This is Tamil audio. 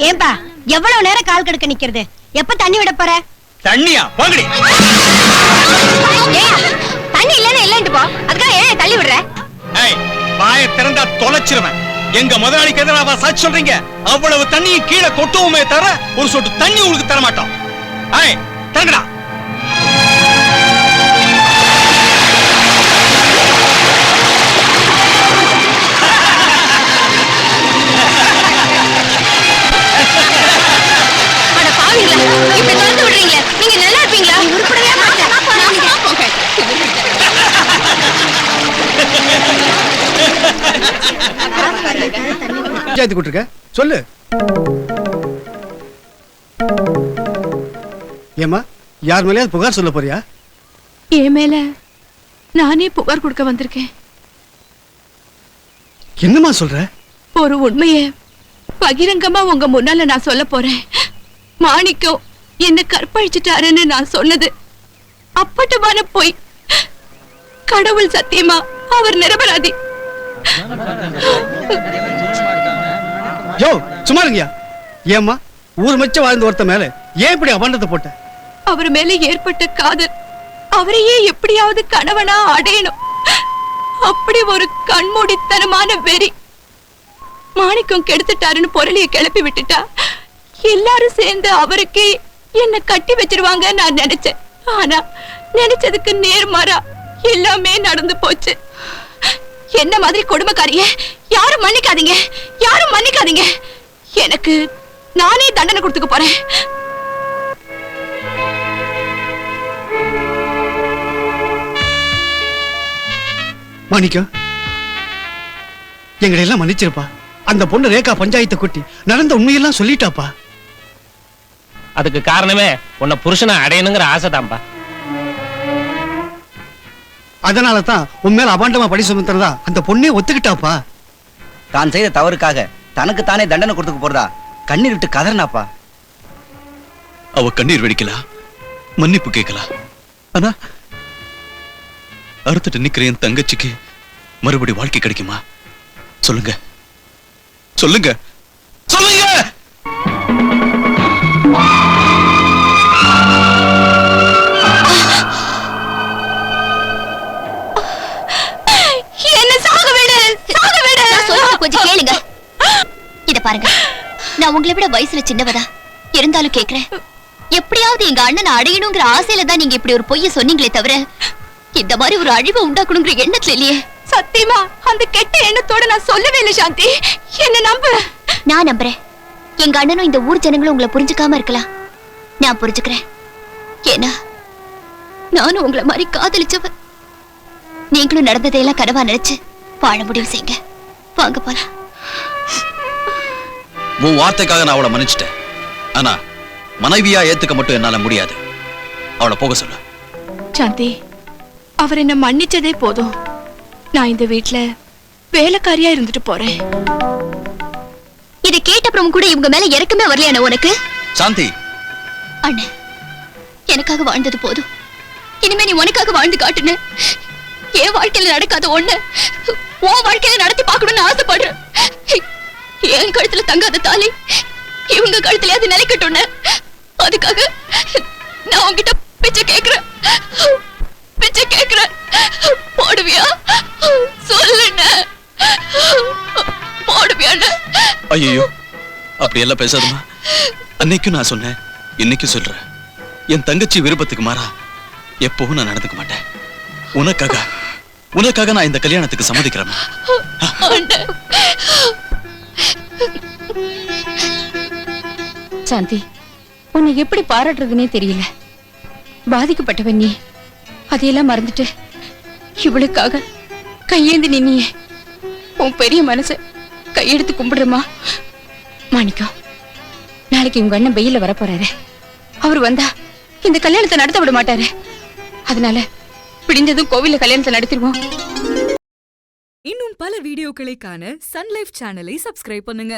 ஏன்பா எவ்வளவு நேரம் கால் கடுக்க நிக்கிறது? எப்ப தண்ணி விட போற? தண்ணியா? போங்கடி. தண்ணி இல்லன்னு இல்லன்ட்டு போ. அதுக்காக ஏன் தள்ளி விடுற? ஏய், வாயை திறந்தா தொலைச்சிருவேன். எங்க முதலாளிக்கு எதிராக சாட்சி சொல்றீங்க? அவ்வளவு தண்ணியை கீழே கொட்டுவோமே தர ஒரு சொட்டு தண்ணி உங்களுக்கு தர மாட்டோம். ஏய், தரங்கடா. இப்படி திறந்து விடுறீங்களே, நீங்க நல்லா இருப்பீங்களா? உருப்படவே மாட்டேன். பஞ்சாயத்து கூட்டிருக்க சொல்லு. ஏமா, யார் மேலேயாவது புகார் சொல்ல போறியா? என் மேல நானே புகார் கொடுக்க வந்திருக்கேன். என்னமா சொல்ற? ஒரு உண்மையை பகிரங்கமா உங்க முன்னால நான் சொல்ல போறேன். மாணிக்கம் என்ன கற்பழிச்சிட்டாருன்னு நான் சொன்னது அப்பட்டமான பொய். கடவுள் சத்தியமா அவர் நிரபராதி. யோ, சும்மா இருங்கயா. ஏமா, ஊர் மச்ச வாழ்ந்த ஒருத்த மேல ஏன் இப்படி அபண்டத்தை போட்ட? அவர் மேல ஏற்பட்ட காதல் அவரையே எப்படியாவது கணவனா அடையணும். அப்படி ஒரு கண்மூடித்தனமான வெறி. மாணிக்கம் கெடுத்துட்டாருன்னு பொருளிய கிளப்பி விட்டுட்டா எல்லாரும் சேர்ந்து அவருக்கு என்ன கட்டி வச்சிருவாங்க நான் நினைச்சேன். ஆனா நினைச்சதுக்கு நேர்மாறா எல்லாமே நடந்து போச்சு. என்ன மாதிரி கொடுமைக்காரிய யாரும் மன்னிக்காதீங்க, யாரும் மன்னிக்காதீங்க. எனக்கு நானே தண்டனை கொடுத்துக்க போறேன். மாணிக்கம், எங்களை எல்லாம் மன்னிச்சிருப்பா. அந்த பொண்ணு ரேகா பஞ்சாயத்தை கூட்டி நடந்த உண்மையெல்லாம் சொல்லிட்டாப்பா. அதுக்கு காரணமே உன்னை புருஷனை அடையணுங்கிற ஆசைதான்பா. அதனாலதான் உன் மேல அபாண்டமா படி சுமத்துறதா அந்த பொண்ணே ஒத்துக்கிட்டாப்பா. தான் செய்த தவறுக்காக தனக்கு தானே தண்டனை கொடுத்துக்க போறதா கண்ணீர் விட்டு கதறினாப்பா. அவ கண்ணீர் வெடிக்கலாம், மன்னிப்பு கேட்கலாம். ஆனா அறுத்துட்டு நிக்கிற என் தங்கச்சிக்கு மறுபடி வாழ்க்கை கிடைக்குமா? சொல்லுங்க, சொல்லுங்க, சொல்லுங்க. என்ன சாக விடு, சாக விடு. கொஞ்சம் கேளுங்க. இத பாருங்க, நான் உங்களை விட வயசுல சின்னவதா இருந்தாலும் கேக்குறேன். எப்படியாவது எங்க அண்ணனை அடையணுங்கிற ஆசையில தான் நீங்க இப்படி ஒரு பொய்ய சொன்னீங்களே தவிர இந்த மாதிரி ஒரு அழிவை உண்டாக்கணுங்கிற எண்ணத்துல இல்லையே. சத்தியமா அந்த கெட்ட எண்ணத்தோட நான் சொல்லவே இல்லை சாந்தி. என்ன நம்பு. நான் நம்புறேன். எங்க அண்ணனும் இந்த ஊர் ஜனங்களும் உங்களை புரிஞ்சுக்காம இருக்கலாம். நான் புரிஞ்சுக்கிறேன். ஏன்னா நானும் உங்களை மாதிரி காதலிச்சவ. நீங்களும் நடந்ததையெல்லாம் கனவா நினைச்சு வாழ முடிவு செய்யுங்க. வாங்க போலாம். உன் வார்த்தைக்காக நான் அவளை மன்னிச்சிட்டேன். ஆனா மனைவியா ஏத்துக்க மட்டும் என்னால முடியாது. அவளை போக சொல்ல. சாந்தி, அவர் என்ன மன்னிச்சதே போதும். நான் இந்த வீட்ல வேலைக்காரியா இருந்துட்டு போறேன். இதை கேட்டப்புறம் கூட இவங்க மேல இறக்கமே வரலையான உனக்கு? சாந்தி, அண்ணன் எனக்காக வாழ்ந்தது போதும். இனிமே நீ உனக்காக வாழ்ந்து காட்டுன. என் வாழ்க்கையில நடக்காத ஒண்ணு உன் வாழ்க்கையில நடத்தி பார்க்கணும்னு ஆசைப்படுறேன். என் கழுத்துல தங்காத தாலி இவங்க கழுத்துல அது நிலைக்கட்டும்னு அதுக்காக நான் உன்கிட்ட பிச்சை கேக்குறேன். பிச்சை கேக்குறேன். போடுவியா? சொல்லுண்ண. போடுவியாண்ண? ஐயோ அப்படி எல்லாம் பேசாதமா. அன்னைக்கும் நான் சொன்னேன், இன்னைக்கும் சொல்றேன். என் தங்கச்சி விருப்பத்துக்கு மாறா எப்பவும் நான் நடந்துக்க மாட்டேன். உனக்காக நான் இந்த கல்யாணத்துக்கு சம்மதிக்கிறேன். சாந்தி, உன்னை எப்படி பாராட்டுறதுன்னே தெரியல. பாதிக்கப்பட்டவன் நீ. அதையெல்லாம் மறந்துட்டு இவளுக்காக கையேந்து நின்னியே. உன் பெரிய மனச கையெடுத்து கும்பிடுறமா. மாணிக்கம், நாளைக்கு உங்க அண்ணன் வெயில வர போறாரு. அவர் வந்தா இந்த கல்யாணத்தை நடத்த விட மாட்டாரு. அதனால பிடிஞ்சதும் கோவில்ல கல்யாணத்தை நடத்திடுவோம். இன்னும் பல வீடியோக்களை காண சன் லைஃப் சேனலை சப்ஸ்கிரைப் பண்ணுங்க.